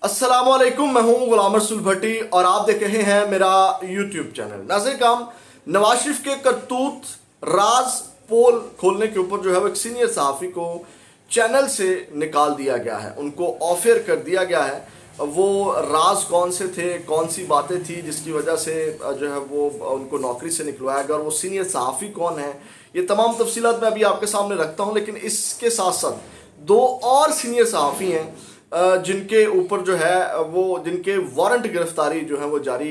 अस्सलाम वालेकुम, मैं हूं गुलाम रसूल भट्टी और आप देख रहे हैं मेरा यूट्यूब चैनल। नाज़रीन काम, नवाज शरीफ के करतूत राज पोल खोलने के ऊपर जो है वो एक सीनियर सहाफ़ी को चैनल से निकाल दिया गया है, उनको ऑफर कर दिया गया है। वो राज कौन से थे, कौन सी बातें थी जिसकी वजह से जो है वो उनको नौकरी से निकलवाया गया और वो सीनियर सहाफ़ी कौन है, ये तमाम तफसीलात मैं अभी आपके सामने रखता हूँ। लेकिन इसके साथ साथ दो और सीनियर सहाफ़ी हैं जिनके ऊपर जो है वो जिनके वारंट गिरफ्तारी जो है वो जारी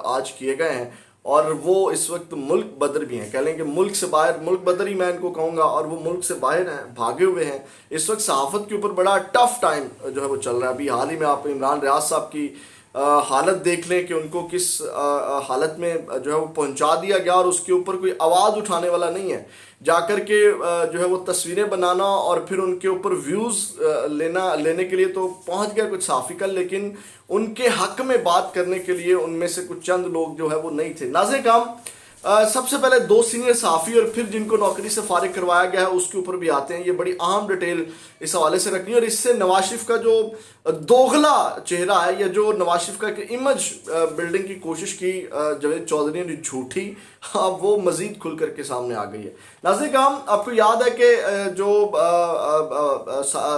आज किए गए हैं और वो इस वक्त मुल्क बदर भी हैं। कह लें कि मुल्क से बाहर, मुल्क बदर ही मैं इनको कहूँगा, और वो मुल्क से बाहर हैं, भागे हुए हैं। इस वक्त सहाफ़त के ऊपर बड़ा टफ टाइम जो है वो चल रहा है। अभी हाल ही में आप इमरान रियाज साहब की हालत देख लें कि उनको किस हालत में जो है वो पहुंचा दिया गया और उसके ऊपर कोई आवाज़ उठाने वाला नहीं है। जाकर के जो है वो तस्वीरें बनाना और फिर उनके ऊपर व्यूज़ लेने के लिए तो पहुंच गया कुछ सहाफ़ी कल, लेकिन उनके हक में बात करने के लिए उनमें से कुछ चंद लोग जो है वो नहीं थे। नाज़रीन काम, सबसे पहले दो सीनियर सहाफ़ी और फिर जिनको नौकरी से फारिग करवाया गया है उसके ऊपर भी आते हैं। ये बड़ी अहम डिटेल इस हवाले से रखनी है और इससे नवाज शरीफ का जो दोगला चेहरा है या जो नवाज शरीफ का इमेज बिल्डिंग की कोशिश की जावेद चौधरी ने झूठी, हाँ, वो मज़ीद खुल करके सामने आ गई है। नाज़रीन काम, आपको याद है कि जो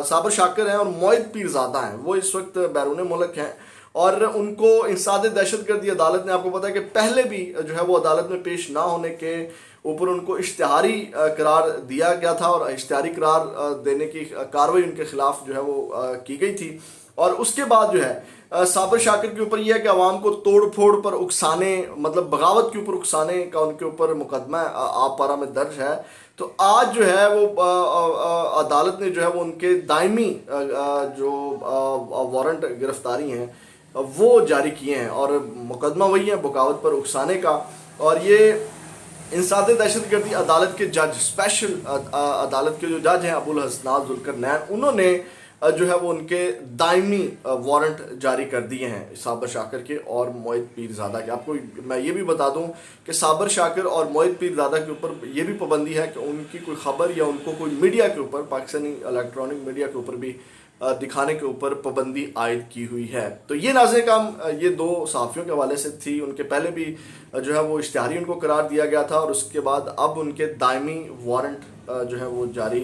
साबर शाकिर हैं और मोहित पीरज़ादा हैं वो इस वक्त बैरून मुल्क हैं और उनको इंसाद दहशतगर्दी अदालत ने, आपको पता है कि पहले भी जो है वो अदालत में पेश ना होने के ऊपर उनको इश्तिहारी करार दिया गया था और इश्तिहारी करार देने की कार्रवाई उनके खिलाफ जो है वो की गई थी। और उसके बाद जो है साबर शाकिर के ऊपर यह है कि अवाम को तोड़ फोड़ पर उकसाने, मतलब बगावत के ऊपर उकसाने का उनके ऊपर मुकदमा आप पारा में दर्ज है। तो आज जो है वो अदालत ने जो है वो उनके दायमी जो वारंट गिरफ्तारी हैं वो जारी किए हैं और मुकदमा वही है बगावत पर उकसाने का। और ये इंसाद दहशतगर्दी अदालत के जज, स्पेशल अदालत के जो जज हैं अबुल हसनात जुल्करनैन, उन्होंने जो है वो उनके दायमी वारंट जारी कर दिए हैं साबर शाकिर के और मोहित पीरज़ादा के। आपको मैं ये भी बता दूं कि साबर शाकिर और मोहित पीरज़ादा के ऊपर ये भी पाबंदी है कि उनकी कोई ख़बर या उनको कोई मीडिया के ऊपर, पाकिस्तानी इलेक्ट्रॉनिक मीडिया के ऊपर भी दिखाने के ऊपर पाबंदी आयद की हुई है। तो ये नाज़रीन काम, ये दो सहाफ़ियों के हवाले से थी। उनके पहले भी जो है वो इश्तिहारी उनको करार दिया गया था और उसके बाद अब उनके दायमी वारंट जो है वो जारी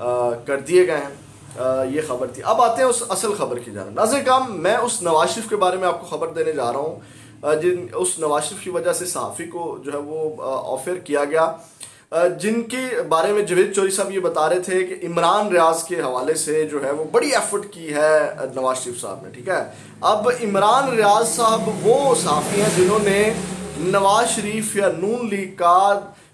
कर दिए गए हैं। ये खबर थी। अब आते हैं उस असल खबर की जानिब। नाज़रीन काम, मैं उस नवाज शरीफ के बारे में आपको खबर देने जा रहा हूँ जिन उस नवाज शरीफ की वजह से सहाफ़ी को जो है वो ऑफर किया गया, जिनके बारे में जावेद चौधरी साहब ये बता रहे थे कि इमरान रियाज के हवाले से जो है वो बड़ी एफर्ट की है नवाज शरीफ साहब ने। ठीक है, अब इमरान रियाज साहब वो सहाफ़ी हैं जिन्होंने नवाज शरीफ या नून लीग का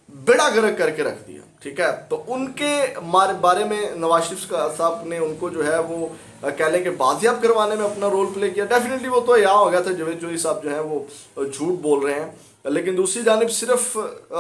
बेड़ा गर्क करके रख दिया। ठीक है, तो उनके बारे में नवाज शरीफ साहब ने उनको जो है वो कह लें कि बाजियाब करवाने में अपना रोल प्ले किया। डेफिनेटली वो तो यहाँ हो गया था, जावेद चौधरी साहब जो है वो झूठ बोल रहे हैं, लेकिन दूसरी जानिब सिर्फ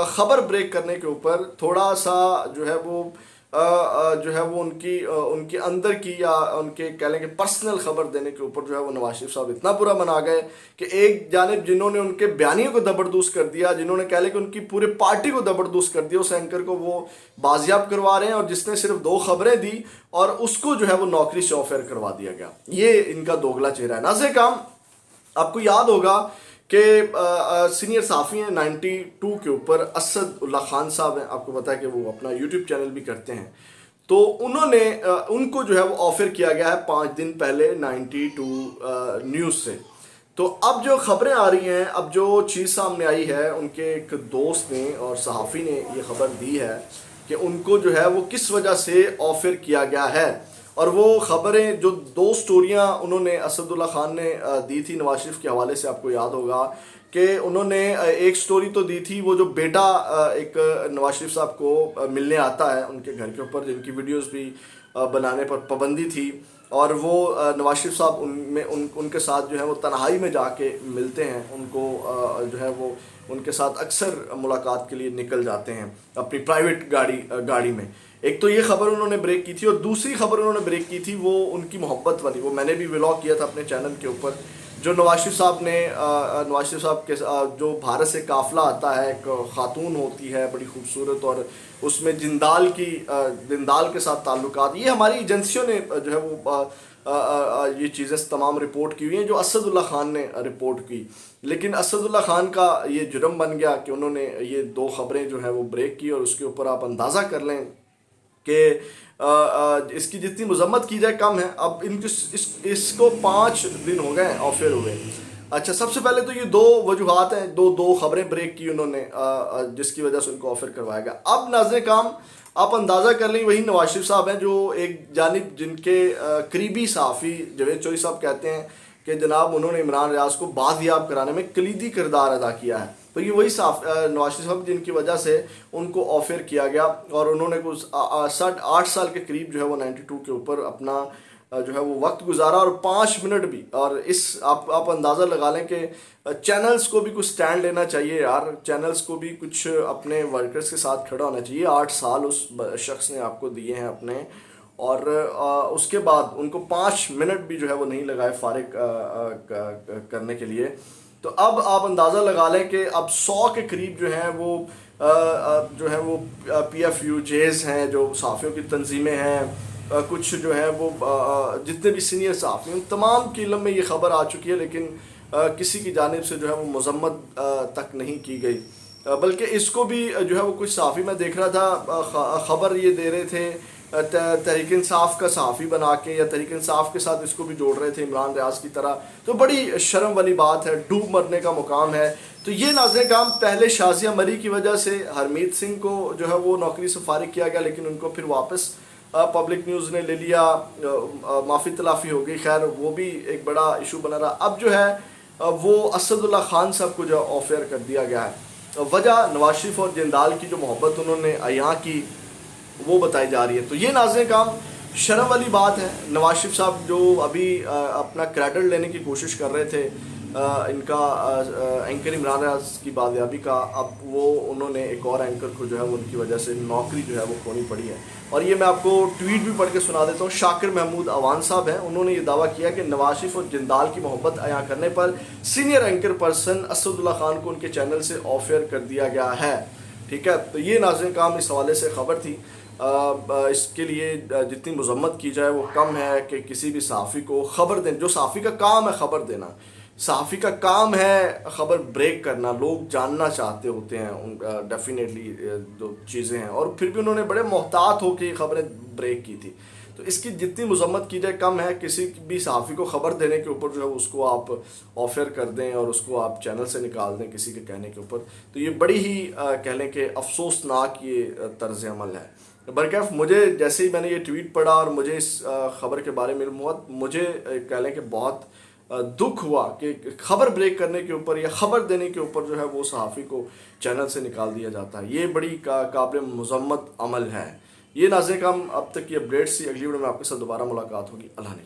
ख़बर ब्रेक करने के ऊपर थोड़ा सा जो है वो उनकी अंदर की या उनके कह लें कि पर्सनल ख़बर देने के ऊपर जो है वो नवाज शरीफ साहब इतना बुरा मना गए कि एक जानिब जिन्होंने उनके बयानियों को जबरदस्त कर दिया, जिन्होंने कह लें कि उनकी पूरे पार्टी को जबरदस्त कर दिया, उस एंकर को वो बाजियाब करवा रहे हैं और जिसने सिर्फ 2 खबरें दी और उसको जो है वो नौकरी से ऑफर करवा दिया गया। ये इनका दोगला चेहरा है। नाज़रीन काम, आपको याद होगा कि सीनियर सहाफ़ी हैं 92 के ऊपर असद उल्ला खान साहब हैं, आपको पता है कि वो अपना यूट्यूब चैनल भी करते हैं। तो उन्होंने उनको जो है वो ऑफ़र किया गया है 5 दिन पहले 92 न्यूज़ से। तो अब जो खबरें आ रही हैं, अब जो चीज़ सामने आई है, उनके एक दोस्त ने और सहाफ़ी ने ये खबर दी है कि उनको जो है वो किस वजह से ऑफ़र किया गया है। और वो ख़बरें, जो 2 स्टोरियाँ उन्होंने असदुल्ला खान ने दी थी नवाज शरीफ के हवाले से, आपको याद होगा कि उन्होंने एक स्टोरी तो दी थी, वो जो बेटा एक नवाज शरीफ साहब को मिलने आता है उनके घर के ऊपर, जिनकी वीडियोस भी बनाने पर पाबंदी थी, और वो नवाज शरीफ साहब उनके साथ जो है वो तन्हाई में जाके मिलते हैं, उनको जो है वो उनके साथ अक्सर मुलाकात के लिए निकल जाते हैं अपनी प्राइवेट गाड़ी में। एक तो ये खबर उन्होंने ब्रेक की थी और दूसरी खबर उन्होंने ब्रेक की थी वो उनकी मोहब्बत वाली, वो मैंने भी व्लॉग किया था अपने चैनल के ऊपर, जो नवाज शरीफ साहब ने नवाज शरीफ साहब के जो भारत से काफ़िला आता है, एक खातून होती है बड़ी खूबसूरत, और उसमें जिंदाल के साथ ताल्लुकात, ये हमारी एजेंसियों ने जो है वो یہ چیزیں تمام رپورٹ کی ہوئی ہیں جو اسد اللہ خان نے رپورٹ کی. لیکن اسد اللہ خان کا یہ جرم بن گیا کہ انہوں نے یہ 2 خبریں جو ہیں وہ بریک کی, اور اس کے اوپر آپ اندازہ کر لیں کہ اس کی جتنی مذمت کی جائے کم ہے. اب اس کو 5 دن ہو گئے آفر ہوئے. اچھا, سب سے پہلے تو یہ 2 وجوہات ہیں, 2 خبریں بریک کی انہوں نے جس کی وجہ سے ان کو آفر کروایا گیا. اب ناظرین کرام آپ اندازہ کر لیں, وہی نواز شریف صاحب ہیں جو ایک جانب جن کے قریبی صحافی جاوید چوہدری صاحب کہتے ہیں کہ جناب انہوں نے عمران ریاض کو بازیاب کرانے میں کلیدی کردار ادا کیا ہے. تو یہ وہی نواز شریف صاحب جن کی وجہ سے ان کو آفر کیا گیا, اور انہوں نے کچھ 8 سال کے قریب جو ہے وہ 92 کے اوپر اپنا جو ہے وہ وقت گزارا, اور 5 منٹ بھی. اور اس آپ اندازہ لگا لیں کہ چینلز کو بھی کچھ سٹینڈ لینا چاہیے یار, چینلز کو بھی کچھ اپنے ورکرز کے ساتھ کھڑا ہونا چاہیے. 8 سال اس شخص نے آپ کو دیے ہیں اپنے, اور اس کے بعد ان کو 5 منٹ بھی جو ہے وہ نہیں لگائے فارغ کرنے کے لیے. تو اب آپ اندازہ لگا لیں کہ اب 100 کے قریب جو ہے وہ پی ایف یو جیز ہیں, جو صحافیوں کی تنظیمیں ہیں, کچھ جو ہے وہ جتنے بھی سینئر صحافی ہیں, تمام کے علم میں یہ خبر آ چکی ہے, لیکن کسی کی جانب سے جو ہے وہ مذمت تک نہیں کی گئی. بلکہ اس کو بھی جو ہے وہ کچھ صحافی میں دیکھ رہا تھا خبر یہ دے رہے تھے تحریک انصاف کا صحافی بنا کے, یا تحریک انصاف کے ساتھ اس کو بھی جوڑ رہے تھے عمران ریاض کی طرح. تو بڑی شرم والی بات ہے, ڈوب مرنے کا مقام ہے. تو یہ ناظرین کرام پہلے شازیہ مری کی وجہ سے ہرمیت سنگھ کو جو ہے وہ نوکری سے فارغ کیا گیا, لیکن ان کو پھر واپس پبلک نیوز نے لے لیا, معافی تلافی ہو گئی. خیر وہ بھی ایک بڑا ایشو بنا رہا. اب جو ہے وہ اسد اللہ خان صاحب کو جو آفر کر دیا گیا ہے. وجہ نواز شریف اور جندال کی جو محبت انہوں نے عیاں کی وہ بتائی جا رہی ہے. تو یہ ناظرین کرام شرم والی بات ہے. نواز شریف صاحب جو ابھی اپنا کریڈٹ لینے کی کوشش کر رہے تھے ان کا اینکر عمران ریاض کی بازیابی کا, اب وہ انہوں نے ایک اور اینکر کو جو ہے وہ ان کی وجہ سے نوکری جو ہے وہ کھونی پڑی ہے. اور یہ میں آپ کو ٹویٹ بھی پڑھ کے سنا دیتا ہوں. شاکر محمود اوان صاحب ہیں, انہوں نے یہ دعویٰ کیا کہ نواز شریف اور جندال کی محبت عیاں کرنے پر سینئر اینکر پرسن اسد اللہ خان کو ان کے چینل سے آفر کر دیا گیا ہے. ٹھیک ہے, تو یہ ناظرین کرام اس حوالے سے خبر تھی. اس کے لیے جتنی مذمت کی جائے وہ کم ہے کہ کسی بھی صحافی کو خبر دیں. جو صحافی کا کام ہے خبر دینا, صحافی کا کام ہے خبر بریک کرنا, لوگ جاننا چاہتے ہوتے ہیں ڈیفینیٹلی جو چیزیں ہیں, اور پھر بھی انہوں نے بڑے محتاط ہو کے خبریں بریک کی تھی. تو اس کی جتنی مذمت کی جائے کم ہے. کسی بھی صحافی کو خبر دینے کے اوپر جو ہے اس کو آپ آفر کر دیں اور اس کو آپ چینل سے نکال دیں کسی کے کہنے کے اوپر, تو یہ بڑی ہی کہہ لیں کہ افسوسناک یہ طرز عمل ہے. برکیف مجھے جیسے ہی میں نے یہ ٹویٹ پڑھا اور مجھے اس خبر کے بارے میں علم ہوا, مجھے کہہ لیں کہ بہت دکھ ہوا کہ خبر بریک کرنے کے اوپر یا خبر دینے کے اوپر جو ہے وہ صحافی کو چینل سے نکال دیا جاتا ہے. یہ بڑی قابل مذمت عمل ہے. یہ ناظرین کرام اب تک کی اپڈیٹس تھی. اگلی ویڈیو میں آپ کے ساتھ دوبارہ ملاقات ہوگی. اللہ نے